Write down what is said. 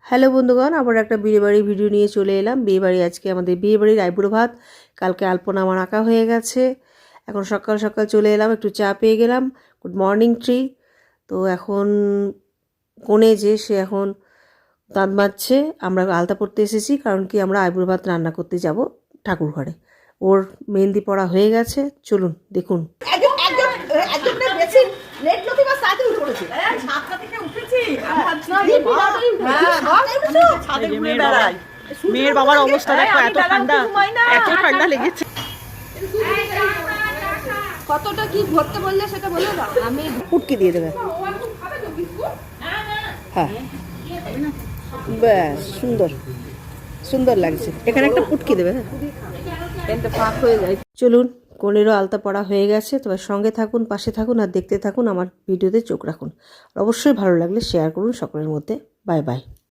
Hello বন্ধুগণ, আবার একটা বিয়েবাড়ির ভিডিও নিয়ে চলে এলাম। বিয়েবাড়ি আজকে আমাদের বিয়েবাড়ির আইবুড়ো ভাত, কালকে আলপনা আমার আঁকা হয়ে গেছে। এখন সকাল সকাল চলে এলাম, একটু চা পেয়ে গেলাম। Good morning tree. তো এখন কোণে যে সে এখন দাঁত মাজছে, আমরা আলতা পরতে এসেছি, কারণ কি আমরা আইবুড়ো ভাত রান্না করতে যাব ঠাকুর ঘরে। ওর মেহেন্দি পড়া হয়ে গেছে, চলুন দেখুন। মেয়ের বাবার অবস্থা দেখো, এত ঠান্ডা লেগেছে। কতটা কি ভরতে বললে সেটা বলে দাও, আমি পুটকি দিয়ে দেবে। হ্যাঁ, ব্যাস, সুন্দর সুন্দর লাগছে। এখানে একটা পুটকি দেবে। ফাঁক হয়ে যায়। চলুন, কোনেরও আলতা পড়া হয়ে গেছে। তবে সঙ্গে থাকুন, পাশে থাকুন আর দেখতে থাকুন, আমার ভিডিওতে চোখ রাখুন। অবশ্যই ভালো লাগলে শেয়ার করুন সকলের মধ্যে। Bye bye.